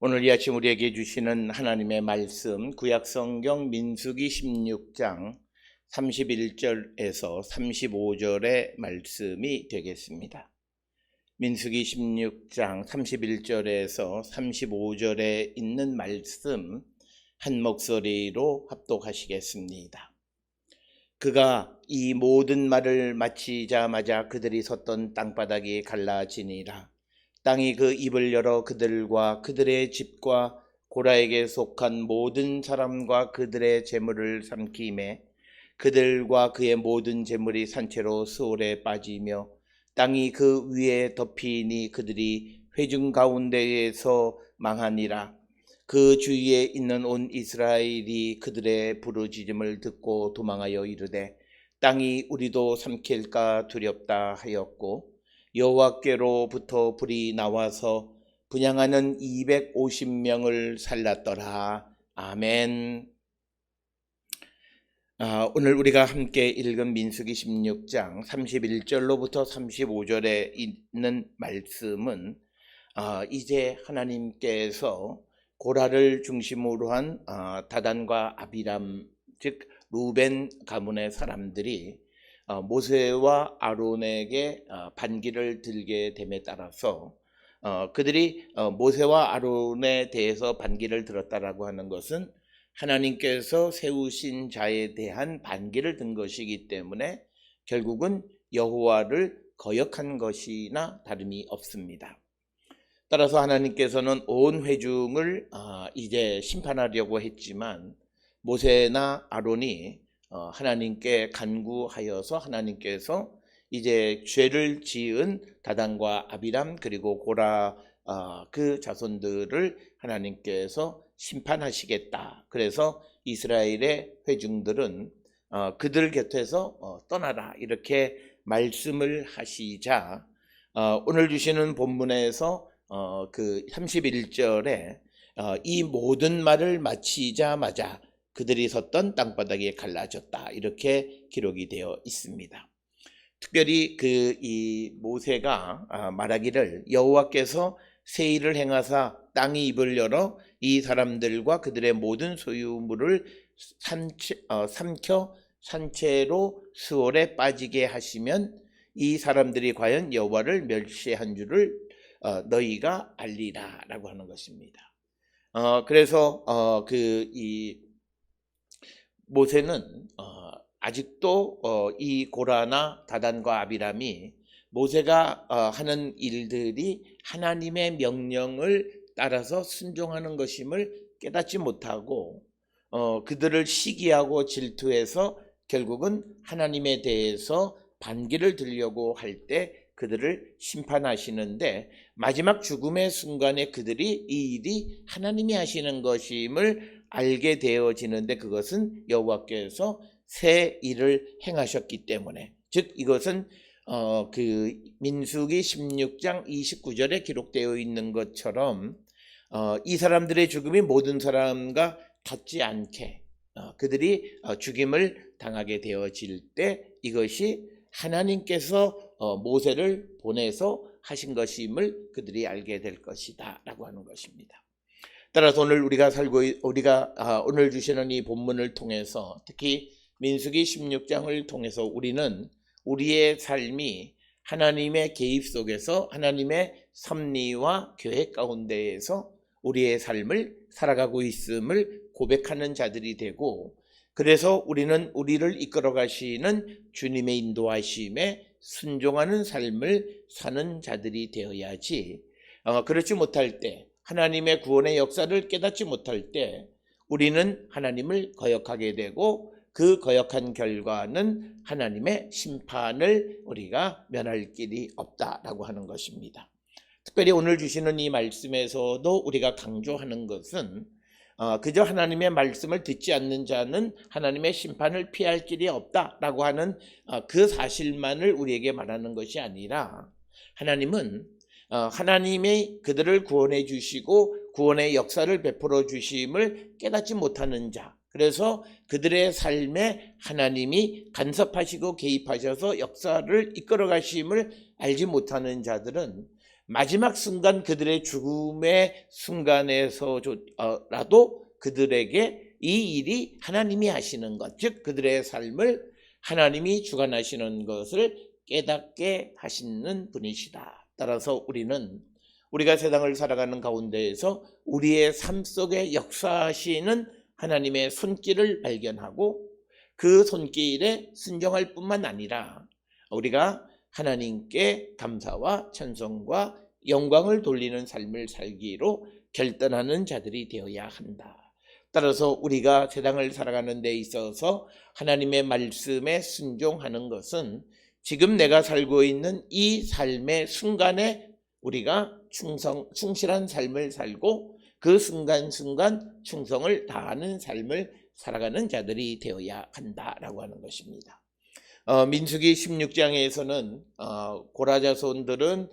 오늘 이 아침 우리에게 주시는 하나님의 말씀, 구약성경 민수기 16장 31절에서 35절의 말씀이 되겠습니다. 민수기 16장 31절에서 35절에 있는 말씀 한 목소리로 합독하시겠습니다. 그가 이 모든 말을 마치자마자 그들이 섰던 땅바닥이 갈라지니라. 땅이 그 입을 열어 그들과 그들의 집과 고라에게 속한 모든 사람과 그들의 재물을 삼키매 그들과 그의 모든 재물이 산채로 수월에 빠지며 땅이 그 위에 덮이니 그들이 회중 가운데에서 망하니라. 그 주위에 있는 온 이스라엘이 그들의 부르짖음을 듣고 도망하여 이르되 땅이 우리도 삼킬까 두렵다 하였고 여호와께로부터 불이 나와서 분향하는 250명을 살랐더라. 아멘. 오늘 우리가 함께 읽은 민수기 16장 31절로부터 35절에 있는 말씀은 이제 하나님께서 고라를 중심으로 한 다단과 아비람, 즉 루벤 가문의 사람들이 모세와 아론에게 반기를 들게 됨에 따라서 그들이 모세와 아론에 대해서 반기를 들었다라고 하는 것은 하나님께서 세우신 자에 대한 반기를 든 것이기 때문에 결국은 여호와를 거역한 것이나 다름이 없습니다. 따라서 하나님께서는 온 회중을 이제 심판하려고 했지만 모세나 아론이 하나님께 간구하여서 하나님께서 이제 죄를 지은 다단과 아비람 그리고 고라 그 자손들을 하나님께서 심판하시겠다. 그래서 이스라엘의 회중들은 그들 곁에서 떠나라 이렇게 말씀을 하시자 오늘 주시는 본문에서 그 31절에 이 모든 말을 마치자마자 그들이 섰던 땅바닥이 갈라졌다 이렇게 기록이 되어 있습니다. 특별히 이 모세가 말하기를 여호와께서 새 일을 행하사 땅이 입을 열어 이 사람들과 그들의 모든 소유물을 삼켜 산채로 수월에 빠지게 하시면 이 사람들이 과연 여호와를 멸시한 줄을 너희가 알리라 라고 하는 것입니다. 그래서 이 모세는 아직도 이 고라나 다단과 아비람이 모세가 하는 일들이 하나님의 명령을 따라서 순종하는 것임을 깨닫지 못하고 그들을 시기하고 질투해서 결국은 하나님에 대해서 반기를 들려고 할 때 그들을 심판하시는데 마지막 죽음의 순간에 그들이 이 일이 하나님이 하시는 것임을 알게 되어지는데 그것은 여호와께서 새 일을 행하셨기 때문에, 즉 이것은 그 민수기 16장 29절에 기록되어 있는 것처럼 이 사람들의 죽음이 모든 사람과 같지 않게 그들이 죽임을 당하게 되어질 때 이것이 하나님께서 모세를 보내서 하신 것임을 그들이 알게 될 것이다 라고 하는 것입니다. 따라서 오늘 우리가 오늘 주시는 이 본문을 통해서 특히 민수기 16장을 통해서 우리는 우리의 삶이 하나님의 개입 속에서 하나님의 섭리와 계획 가운데에서 우리의 삶을 살아가고 있음을 고백하는 자들이 되고, 그래서 우리는 우리를 이끌어 가시는 주님의 인도하심에 순종하는 삶을 사는 자들이 되어야지, 그렇지 못할 때 하나님의 구원의 역사를 깨닫지 못할 때 우리는 하나님을 거역하게 되고 그 거역한 결과는 하나님의 심판을 우리가 면할 길이 없다라고 하는 것입니다. 특별히 오늘 주시는 이 말씀에서도 우리가 강조하는 것은 그저 하나님의 말씀을 듣지 않는 자는 하나님의 심판을 피할 길이 없다라고 하는 그 사실만을 우리에게 말하는 것이 아니라, 하나님은 하나님이 그들을 구원해 주시고 구원의 역사를 베풀어 주심을 깨닫지 못하는 자, 그래서 그들의 삶에 하나님이 간섭하시고 개입하셔서 역사를 이끌어 가심을 알지 못하는 자들은 마지막 순간 그들의 죽음의 순간에서라도 그들에게 이 일이 하나님이 하시는 것, 즉 그들의 삶을 하나님이 주관하시는 것을 깨닫게 하시는 분이시다. 따라서 우리는 우리가 세상을 살아가는 가운데에서 우리의 삶 속에 역사하시는 하나님의 손길을 발견하고 그 손길에 순종할 뿐만 아니라 우리가 하나님께 감사와 찬송과 영광을 돌리는 삶을 살기로 결단하는 자들이 되어야 한다. 따라서 우리가 세상을 살아가는 데 있어서 하나님의 말씀에 순종하는 것은 지금 내가 살고 있는 이 삶의 순간에 우리가 충실한 삶을 살고 그 순간순간 충성을 다하는 삶을 살아가는 자들이 되어야 한다라고 하는 것입니다. 민수기 16장에서는 고라 자손들은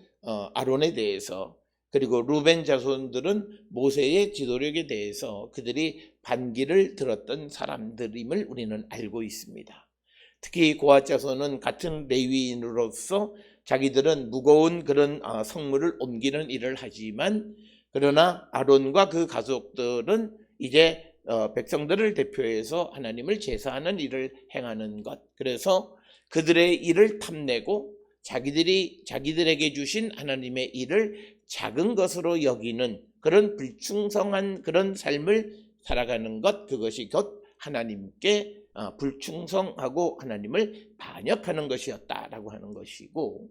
아론에 대해서, 그리고 루벤 자손들은 모세의 지도력에 대해서 그들이 반기를 들었던 사람들임을 우리는 알고 있습니다. 특히 고핫 자손은 같은 레위인으로서 자기들은 무거운 그런 성물을 옮기는 일을 하지만, 그러나 아론과 그 가족들은 이제 백성들을 대표해서 하나님을 제사하는 일을 행하는 것, 그래서 그들의 일을 탐내고 자기들에게 주신 하나님의 일을 작은 것으로 여기는 그런 불충성한 그런 삶을 살아가는 것, 그것이 곧 하나님께 불충성하고 하나님을 반역하는 것이었다라고 하는 것이고,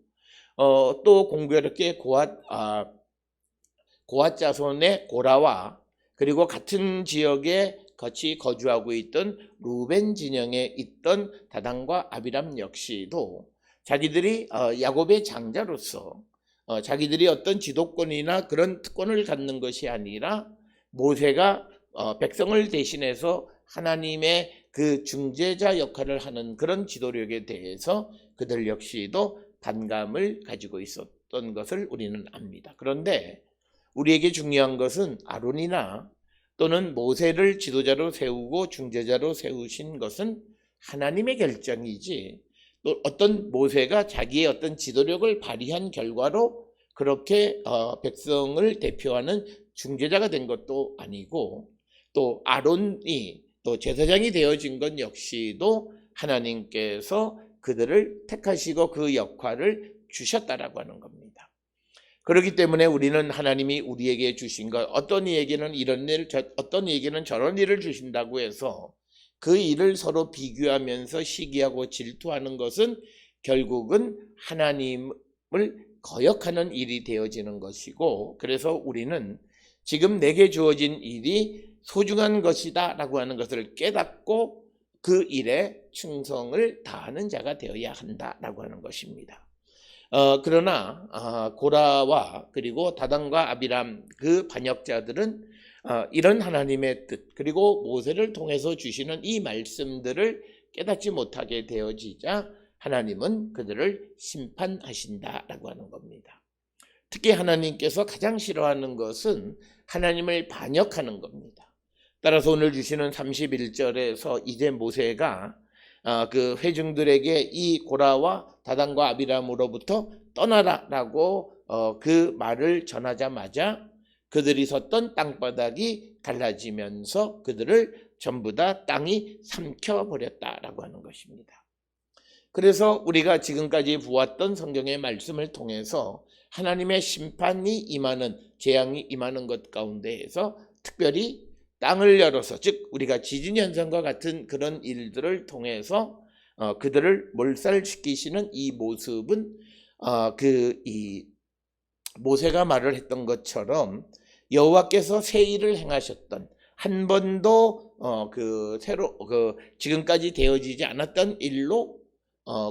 또 공교롭게 고핫 자손의 고라와 그리고 같은 지역에 같이 거주하고 있던 루벤 진영에 있던 다단과 아비람 역시도 자기들이 야곱의 장자로서 자기들이 어떤 지도권이나 그런 특권을 갖는 것이 아니라 모세가 백성을 대신해서 하나님의 그 중재자 역할을 하는 그런 지도력에 대해서 그들 역시도 반감을 가지고 있었던 것을 우리는 압니다. 그런데 우리에게 중요한 것은 아론이나 또는 모세를 지도자로 세우고 중재자로 세우신 것은 하나님의 결정이지, 또 어떤 모세가 자기의 어떤 지도력을 발휘한 결과로 그렇게 백성을 대표하는 중재자가 된 것도 아니고, 또 아론이 또 제사장이 되어진 것 역시도 하나님께서 그들을 택하시고 그 역할을 주셨다라고 하는 겁니다. 그렇기 때문에 우리는 하나님이 우리에게 주신 것, 어떤 이에게는 이런 일, 어떤 이에게는 저런 일을 주신다고 해서 그 일을 서로 비교하면서 시기하고 질투하는 것은 결국은 하나님을 거역하는 일이 되어지는 것이고, 그래서 우리는 지금 내게 주어진 일이 소중한 것이다 라고 하는 것을 깨닫고 그 일에 충성을 다하는 자가 되어야 한다라고 하는 것입니다. 그러나 고라와 그리고 다단과 아비람 그 반역자들은 이런 하나님의 뜻, 그리고 모세를 통해서 주시는 이 말씀들을 깨닫지 못하게 되어지자 하나님은 그들을 심판하신다라고 하는 겁니다. 특히 하나님께서 가장 싫어하는 것은 하나님을 반역하는 겁니다. 따라서 오늘 주시는 31절에서 이제 모세가 그 회중들에게 이 고라와 다단과 아비람으로부터 떠나라라고 그 말을 전하자마자 그들이 섰던 땅바닥이 갈라지면서 그들을 전부 다 땅이 삼켜버렸다라고 하는 것입니다. 그래서 우리가 지금까지 보았던 성경의 말씀을 통해서 하나님의 심판이 임하는, 재앙이 임하는 것 가운데에서 특별히 땅을 열어서, 즉 우리가 지진현상과 같은 그런 일들을 통해서 그들을 몰살시키시는 이 모습은 이 모세가 말을 했던 것처럼 여호와께서 새 일을 행하셨던, 한 번도 지금까지 되어지지 않았던 일로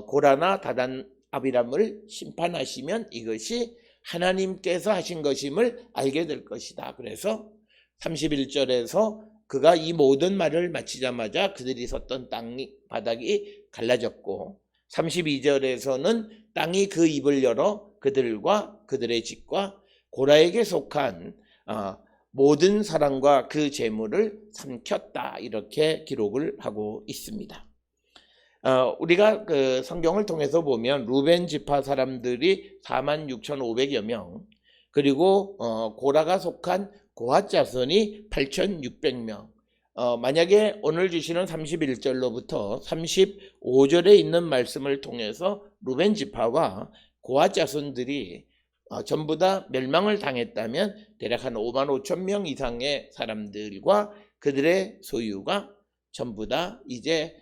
고라나 다단 아비람을 심판하시면 이것이 하나님께서 하신 것임을 알게 될 것이다. 그래서 31절에서 그가 이 모든 말을 마치자마자 그들이 섰던 땅이 바닥이 갈라졌고, 32절에서는 땅이 그 입을 열어 그들과 그들의 집과 고라에게 속한 모든 사람과 그 재물을 삼켰다, 이렇게 기록을 하고 있습니다. 우리가 그 성경을 통해서 보면 루벤 지파 사람들이 46,500여 명, 그리고 고라가 속한 고핫 자손이 8,600명. 만약에 오늘 주시는 31절로부터 35절에 있는 말씀을 통해서 루벤 지파와 고핫 자손들이 전부 다 멸망을 당했다면 대략 한 5만 5천 명 이상의 사람들과 그들의 소유가 전부 다 이제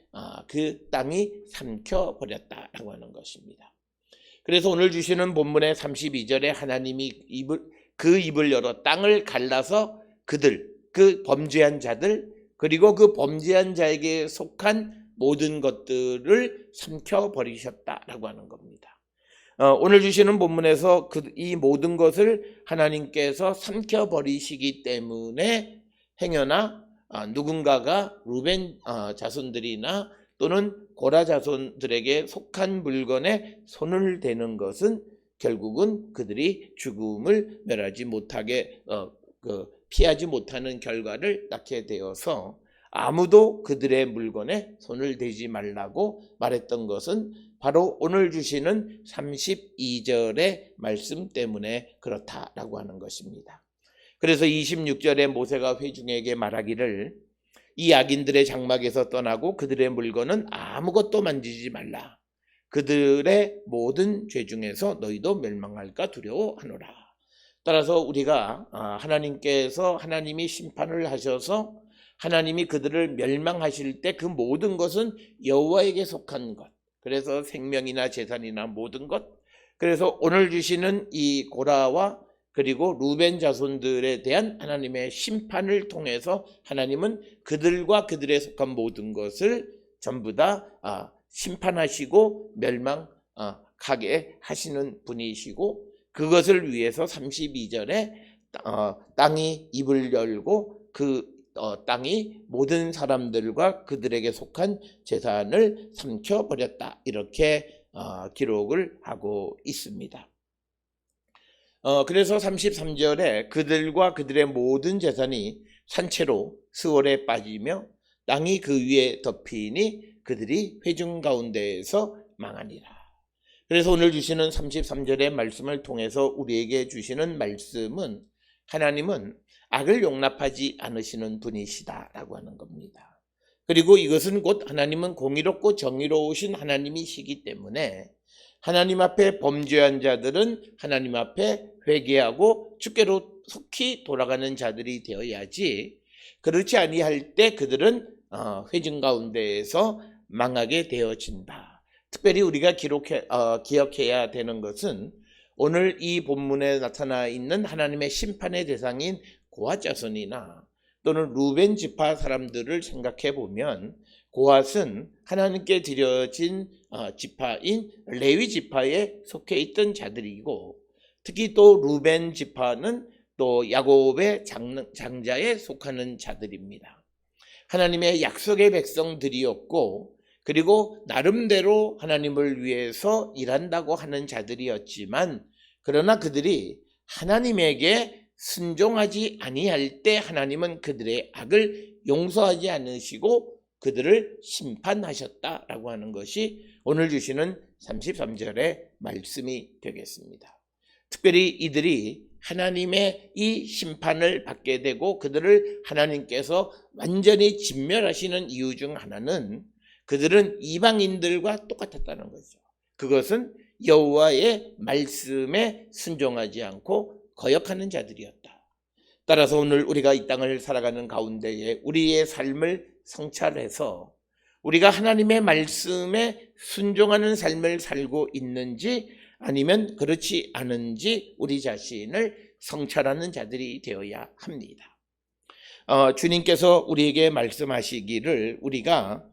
그 땅이 삼켜버렸다라고 하는 것입니다. 그래서 오늘 주시는 본문의 32절에 하나님이 그 입을 열어 땅을 갈라서 그 범죄한 자들, 그리고 그 범죄한 자에게 속한 모든 것들을 삼켜버리셨다라고 하는 겁니다. 오늘 주시는 본문에서 이 모든 것을 하나님께서 삼켜버리시기 때문에 행여나 누군가가 루벤 자손들이나 또는 고라 자손들에게 속한 물건에 손을 대는 것은 결국은 그들이 죽음을 멸하지 못하게 피하지 못하는 결과를 낳게 되어서 아무도 그들의 물건에 손을 대지 말라고 말했던 것은 바로 오늘 주시는 32절의 말씀 때문에 그렇다라고 하는 것입니다. 그래서 26절에 모세가 회중에게 말하기를 이 악인들의 장막에서 떠나고 그들의 물건은 아무것도 만지지 말라. 그들의 모든 죄 중에서 너희도 멸망할까 두려워하노라. 따라서 우리가 하나님이 심판을 하셔서 하나님이 그들을 멸망하실 때 그 모든 것은 여호와에게 속한 것. 그래서 생명이나 재산이나 모든 것. 그래서 오늘 주시는 이 고라와 그리고 루벤 자손들에 대한 하나님의 심판을 통해서 하나님은 그들과 그들에 속한 모든 것을 전부 다 심판하시고 멸망하게 하시는 분이시고, 그것을 위해서 32절에 땅이 입을 열고 그 땅이 모든 사람들과 그들에게 속한 재산을 삼켜버렸다, 이렇게 기록을 하고 있습니다. 그래서 33절에 그들과 그들의 모든 재산이 산채로 스월에 빠지며 땅이 그 위에 덮이니 그들이 회중 가운데에서 망하니라. 그래서 오늘 주시는 33절의 말씀을 통해서 우리에게 주시는 말씀은 하나님은 악을 용납하지 않으시는 분이시다라고 하는 겁니다. 그리고 이것은 곧 하나님은 공의롭고 정의로우신 하나님이시기 때문에 하나님 앞에 범죄한 자들은 하나님 앞에 회개하고 주께로 속히 돌아가는 자들이 되어야지, 그렇지 아니할 때 그들은 회중 가운데에서 망하게 되어진다. 특별히 우리가 기억해야 되는 것은 오늘 이 본문에 나타나 있는 하나님의 심판의 대상인 고핫 자손이나 또는 루벤 지파 사람들을 생각해 보면 고핫은 하나님께 드려진 지파인 레위 지파에 속해 있던 자들이고, 특히 또 루벤 지파는 또 야곱의 장자에 속하는 자들입니다. 하나님의 약속의 백성들이었고, 그리고 나름대로 하나님을 위해서 일한다고 하는 자들이었지만, 그러나 그들이 하나님에게 순종하지 아니할 때 하나님은 그들의 악을 용서하지 않으시고 그들을 심판하셨다라고 하는 것이 오늘 주시는 33절의 말씀이 되겠습니다. 특별히 이들이 하나님의 이 심판을 받게 되고 그들을 하나님께서 완전히 진멸하시는 이유 중 하나는 그들은 이방인들과 똑같았다는 거죠. 그것은 여호와의 말씀에 순종하지 않고 거역하는 자들이었다. 따라서 오늘 우리가 이 땅을 살아가는 가운데에 우리의 삶을 성찰해서 우리가 하나님의 말씀에 순종하는 삶을 살고 있는지 아니면 그렇지 않은지 우리 자신을 성찰하는 자들이 되어야 합니다. 주님께서 우리에게 말씀하시기를 우리가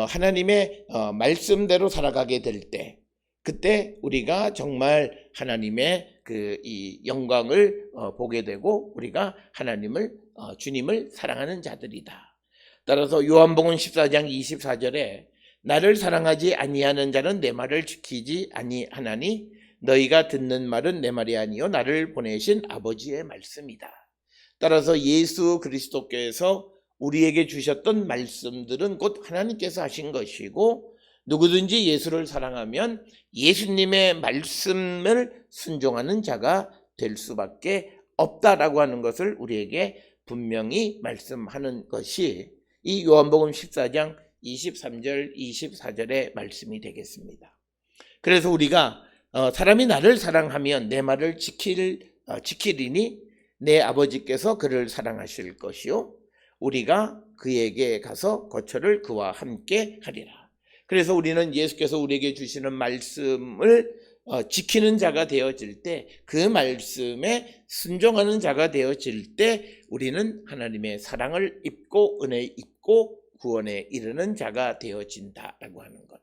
하나님의 말씀대로 살아가게 될 때, 그때 우리가 정말 하나님의 이 영광을 보게 되고 우리가 주님을 사랑하는 자들이다. 따라서 요한복음 14장 24절에 나를 사랑하지 아니하는 자는 내 말을 지키지 아니하나니 너희가 듣는 말은 내 말이 아니요 나를 보내신 아버지의 말씀이다. 따라서 예수 그리스도께서 우리에게 주셨던 말씀들은 곧 하나님께서 하신 것이고, 누구든지 예수를 사랑하면 예수님의 말씀을 순종하는 자가 될 수밖에 없다라고 하는 것을 우리에게 분명히 말씀하는 것이 이 요한복음 14장 23절 24절의 말씀이 되겠습니다. 그래서 우리가 사람이 나를 사랑하면 내 말을 지키리니 내 아버지께서 그를 사랑하실 것이요 우리가 그에게 가서 거처를 그와 함께 하리라. 그래서 우리는 예수께서 우리에게 주시는 말씀을 지키는 자가 되어질 때, 그 말씀에 순종하는 자가 되어질 때 우리는 하나님의 사랑을 입고 은혜 입고 구원에 이르는 자가 되어진다라고 하는 것.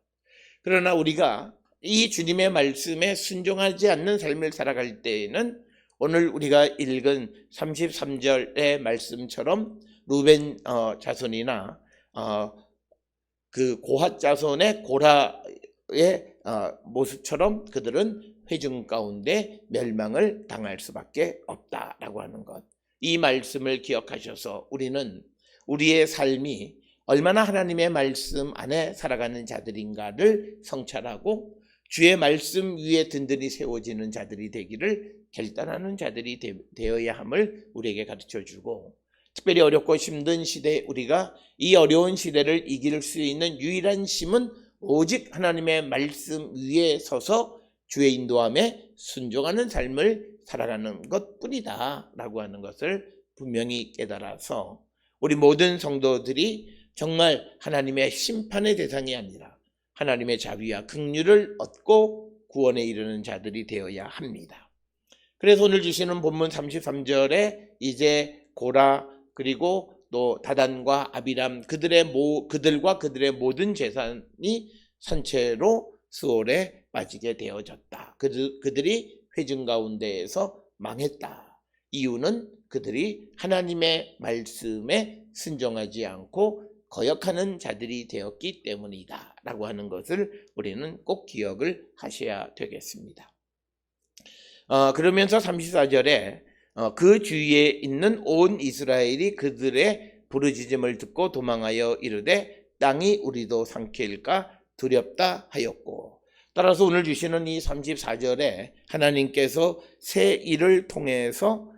그러나 우리가 이 주님의 말씀에 순종하지 않는 삶을 살아갈 때에는 오늘 우리가 읽은 33절의 말씀처럼 루벤 자손이나 그 고핫 자손의 고라의 모습처럼 그들은 회중 가운데 멸망을 당할 수밖에 없다라고 하는 것. 이 말씀을 기억하셔서 우리는 우리의 삶이 얼마나 하나님의 말씀 안에 살아가는 자들인가를 성찰하고 주의 말씀 위에 든든히 세워지는 자들이 되기를 결단하는 자들이 되어야 함을 우리에게 가르쳐주고, 특별히 어렵고 힘든 시대에 우리가 이 어려운 시대를 이길 수 있는 유일한 힘은 오직 하나님의 말씀 위에 서서 주의 인도함에 순종하는 삶을 살아가는 것뿐이다 라고 하는 것을 분명히 깨달아서 우리 모든 성도들이 정말 하나님의 심판의 대상이 아니라 하나님의 자비와 긍휼을 얻고 구원에 이르는 자들이 되어야 합니다. 그래서 오늘 주시는 본문 33절에 이제 고라 그리고 또 다단과 아비람 그들과 그들의 모든 재산이 선체로 수월에 빠지게 되어졌다. 그들이 회중 가운데에서 망했다. 이유는 그들이 하나님의 말씀에 순종하지 않고 거역하는 자들이 되었기 때문이다 라고 하는 것을 우리는 꼭 기억을 하셔야 되겠습니다. 그러면서 34절에 그 주위에 있는 온 이스라엘이 그들의 부르짖음을 듣고 도망하여 이르되 땅이 우리도 삼킬까 두렵다 하였고, 따라서 오늘 주시는 이 34절에 하나님께서 새 일을 통해서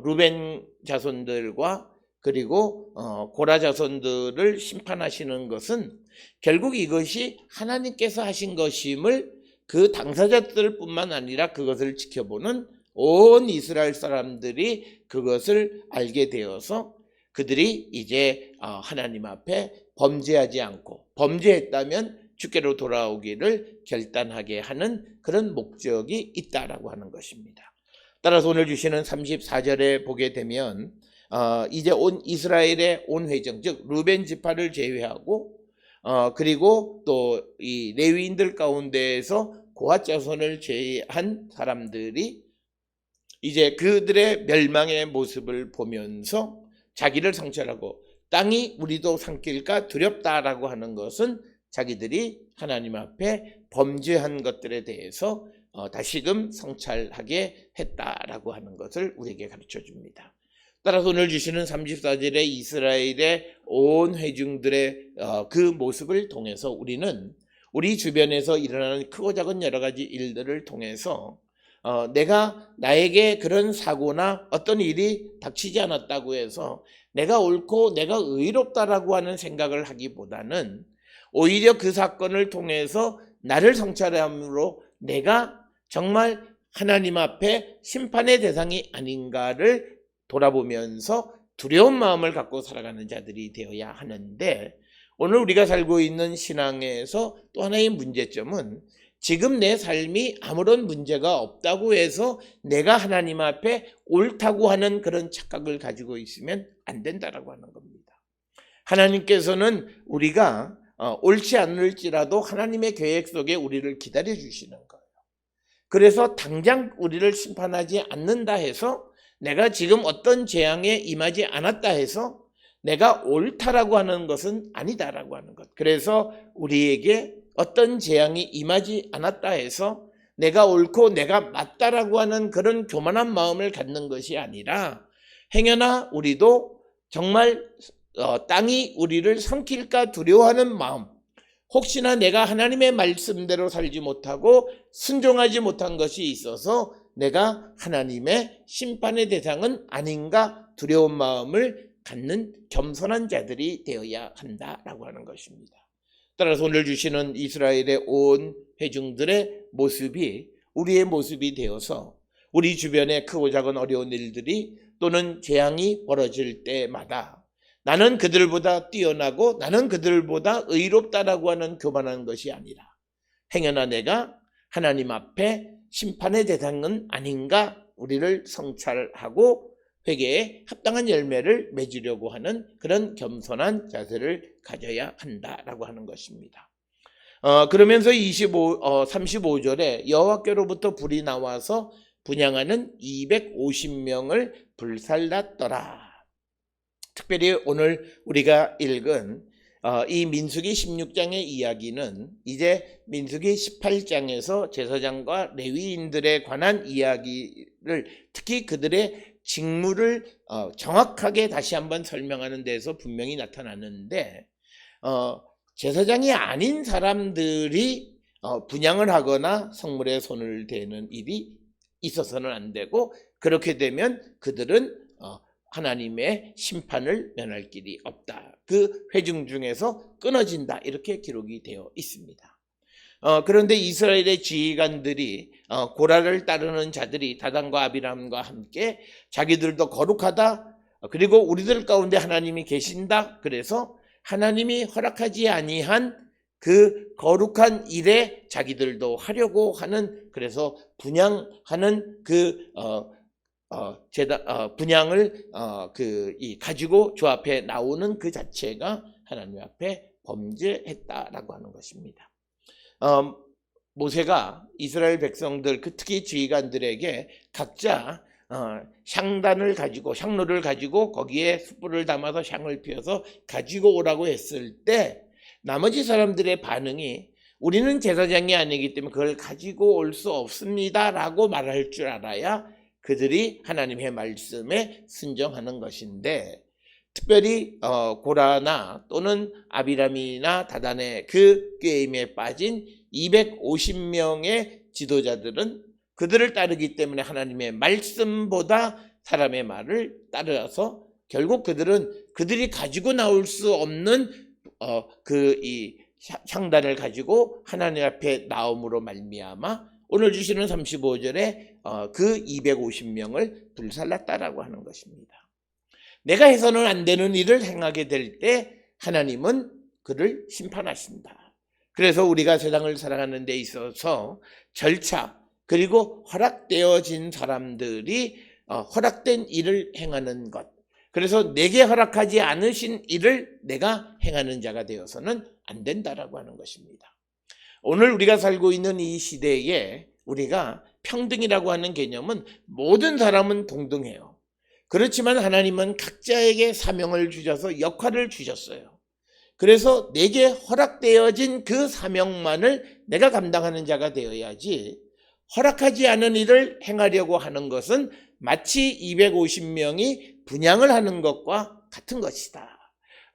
루벤 자손들과 그리고 고라 자손들을 심판하시는 것은 결국 이것이 하나님께서 하신 것임을 그 당사자들뿐만 아니라 그것을 지켜보는 온 이스라엘 사람들이 그것을 알게 되어서 그들이 이제 하나님 앞에 범죄하지 않고 범죄했다면 주께로 돌아오기를 결단하게 하는 그런 목적이 있다라고 하는 것입니다. 따라서 오늘 주시는 34절에 보게 되면 이제 온 이스라엘의 온 회중, 즉 루벤 지파를 제외하고 그리고 또 이 레위인들 가운데에서 고핫 자손을 제외한 사람들이 이제 그들의 멸망의 모습을 보면서 자기를 성찰하고 땅이 우리도 삼킬까 두렵다라고 하는 것은 자기들이 하나님 앞에 범죄한 것들에 대해서 다시금 성찰하게 했다라고 하는 것을 우리에게 가르쳐 줍니다. 따라서 오늘 주시는 34절의 이스라엘의 온 회중들의 그 모습을 통해서 우리는 우리 주변에서 일어나는 크고 작은 여러 가지 일들을 통해서 나에게 그런 사고나 어떤 일이 닥치지 않았다고 해서 내가 옳고 내가 의롭다라고 하는 생각을 하기보다는 오히려 그 사건을 통해서 나를 성찰함으로 내가 정말 하나님 앞에 심판의 대상이 아닌가를 돌아보면서 두려운 마음을 갖고 살아가는 자들이 되어야 하는데, 오늘 우리가 살고 있는 신앙에서 또 하나의 문제점은 지금 내 삶이 아무런 문제가 없다고 해서 내가 하나님 앞에 옳다고 하는 그런 착각을 가지고 있으면 안 된다라고 하는 겁니다. 하나님께서는 우리가 옳지 않을지라도 하나님의 계획 속에 우리를 기다려 주시는 거예요. 그래서 당장 우리를 심판하지 않는다 해서 내가 지금 어떤 재앙에 임하지 않았다 해서 내가 옳다라고 하는 것은 아니다라고 하는 것. 그래서 우리에게 어떤 재앙이 임하지 않았다 해서 내가 옳고 내가 맞다라고 하는 그런 교만한 마음을 갖는 것이 아니라 행여나 우리도 정말 땅이 우리를 삼킬까 두려워하는 마음, 혹시나 내가 하나님의 말씀대로 살지 못하고 순종하지 못한 것이 있어서 내가 하나님의 심판의 대상은 아닌가 두려운 마음을 갖는 겸손한 자들이 되어야 한다라고 하는 것입니다. 따라서 오늘 주시는 이스라엘의 온 회중들의 모습이 우리의 모습이 되어서 우리 주변에 크고 작은 어려운 일들이 또는 재앙이 벌어질 때마다 나는 그들보다 뛰어나고 나는 그들보다 의롭다라고 하는 교만한 것이 아니라 행여나 내가 하나님 앞에 심판의 대상은 아닌가 우리를 성찰하고 회개에 합당한 열매를 맺으려고 하는 그런 겸손한 자세를 가져야 한다라고 하는 것입니다. 그러면서 35절에 여호와께로부터 불이 나와서 분향하는 250명을 불살랐더라. 특별히 오늘 우리가 읽은 이 민수기 16장의 이야기는 이제 민수기 18장에서 제사장과 레위인들에 관한 이야기를 특히 그들의 직무를 정확하게 다시 한번 설명하는 데서 분명히 나타나는데 제사장이 아닌 사람들이 분향을 하거나 성물에 손을 대는 일이 있어서는 안 되고 그렇게 되면 그들은 하나님의 심판을 면할 길이 없다. 그 회중 중에서 끊어진다. 이렇게 기록이 되어 있습니다. 그런데 이스라엘의 지휘관들이 고라를 따르는 자들이 다단과 아비람과 함께 자기들도 거룩하다. 그리고 우리들 가운데 하나님이 계신다. 그래서 하나님이 허락하지 아니한 그 거룩한 일에 자기들도 하려고 하는 그래서 분향하는 분향을 가지고 주 앞에 나오는 그 자체가 하나님 앞에 범죄했다라고 하는 것입니다. 모세가 이스라엘 백성들 특히 지휘관들에게 각자 향단을 가지고 향로를 가지고 거기에 숯불을 담아서 향을 피워서 가지고 오라고 했을 때 나머지 사람들의 반응이 우리는 제사장이 아니기 때문에 그걸 가지고 올 수 없습니다 라고 말할 줄 알아야 그들이 하나님의 말씀에 순종하는 것인데 특별히 고라나 또는 아비람이나 다단의 그 게임에 빠진 250명의 지도자들은 그들을 따르기 때문에 하나님의 말씀보다 사람의 말을 따라서 결국 그들이 가지고 나올 수 없는 이 향단을 가지고 하나님 앞에 나옴으로 말미암아 오늘 주시는 35절에 그 250명을 불살랐다라고 하는 것입니다. 내가 해서는 안 되는 일을 행하게 될 때 하나님은 그를 심판하신다. 그래서 우리가 세상을 살아가는 데 있어서 절차 그리고 허락되어진 사람들이 허락된 일을 행하는 것 그래서 내게 허락하지 않으신 일을 내가 행하는 자가 되어서는 안 된다라고 하는 것입니다. 오늘 우리가 살고 있는 이 시대에 우리가 평등이라고 하는 개념은 모든 사람은 동등해요. 그렇지만 하나님은 각자에게 사명을 주셔서 역할을 주셨어요. 그래서 내게 허락되어진 그 사명만을 내가 감당하는 자가 되어야지 허락하지 않은 일을 행하려고 하는 것은 마치 250명이 분향을 하는 것과 같은 것이다.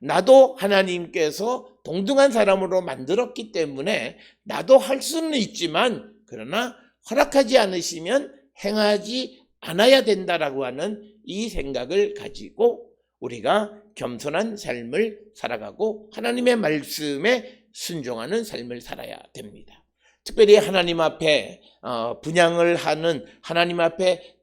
나도 하나님께서 동등한 사람으로 만들었기 때문에 나도 할 수는 있지만 그러나 허락하지 않으시면 행하지 않아야 된다라고 하는 이 생각을 가지고 우리가 겸손한 삶을 살아가고 하나님의 말씀에 순종하는 삶을 살아야 됩니다. 특별히 하나님 앞에 분향을 하는 하나님 앞에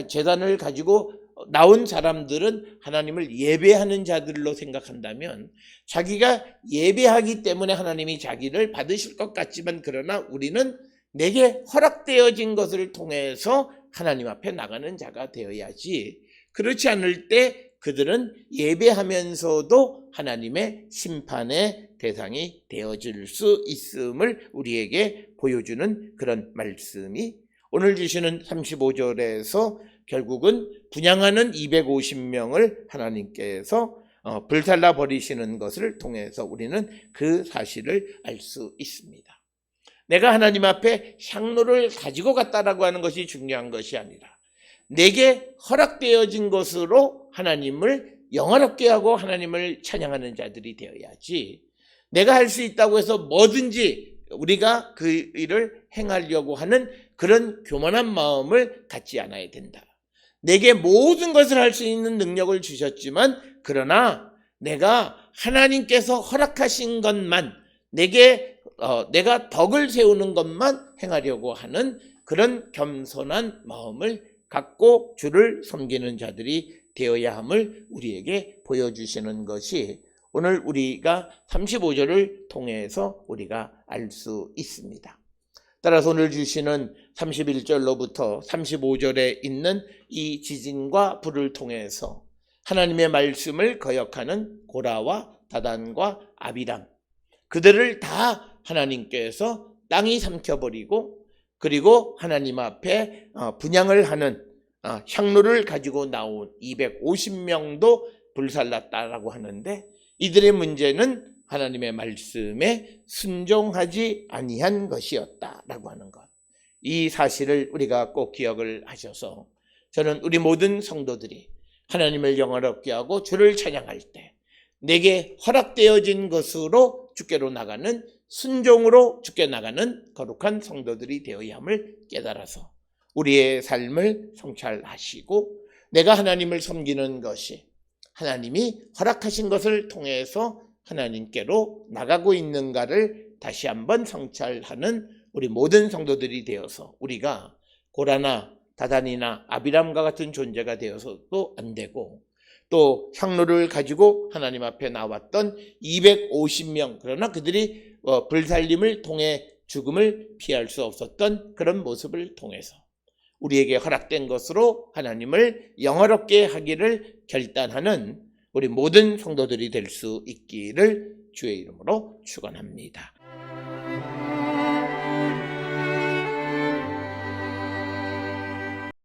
제단을 가지고 나온 사람들은 하나님을 예배하는 자들로 생각한다면 자기가 예배하기 때문에 하나님이 자기를 받으실 것 같지만 그러나 우리는 내게 허락되어진 것을 통해서 하나님 앞에 나가는 자가 되어야지 그렇지 않을 때 그들은 예배하면서도 하나님의 심판의 대상이 되어질 수 있음을 우리에게 보여주는 그런 말씀이 오늘 주시는 35절에서 결국은 분향하는 250명을 하나님께서 불살라 버리시는 것을 통해서 우리는 그 사실을 알 수 있습니다. 내가 하나님 앞에 향로를 가지고 갔다라고 하는 것이 중요한 것이 아니라 내게 허락되어진 것으로 하나님을 영화롭게 하고 하나님을 찬양하는 자들이 되어야지 내가 할 수 있다고 해서 뭐든지 우리가 그 일을 행하려고 하는 그런 교만한 마음을 갖지 않아야 된다. 내게 모든 것을 할 수 있는 능력을 주셨지만 그러나 내가 하나님께서 허락하신 것만 내가 덕을 세우는 것만 행하려고 하는 그런 겸손한 마음을 갖고 주를 섬기는 자들이 되어야 함을 우리에게 보여주시는 것이 오늘 우리가 35절을 통해서 우리가 알 수 있습니다. 따라서 오늘 주시는 31절로부터 35절에 있는 이 지진과 불을 통해서 하나님의 말씀을 거역하는 고라와 다단과 아비람, 그들을 다 하나님께서 땅이 삼켜버리고 그리고 하나님 앞에 분향을 하는 향로를 가지고 나온 250명도 불살랐다라고 하는데, 이들의 문제는 하나님의 말씀에 순종하지 아니한 것이었다라고 하는 것. 이 사실을 우리가 꼭 기억을 하셔서 저는 우리 모든 성도들이 하나님을 영화롭게 하고 주를 찬양할 때 내게 허락되어진 것으로 주께로 나가는, 순종으로 주께 나가는 거룩한 성도들이 되어야 함을 깨달아서 우리의 삶을 성찰하시고 내가 하나님을 섬기는 것이 하나님이 허락하신 것을 통해서 하나님께로 나가고 있는가를 다시 한번 성찰하는 우리 모든 성도들이 되어서 우리가 고라나 다단이나 아비람과 같은 존재가 되어서도 안 되고, 또 향로를 가지고 하나님 앞에 나왔던 250명, 그러나 그들이 불살림을 통해 죽음을 피할 수 없었던 그런 모습을 통해서 우리에게 허락된 것으로 하나님을 영화롭게 하기를 결단하는 우리 모든 성도들이 될 수 있기를 주의 이름으로 축원합니다.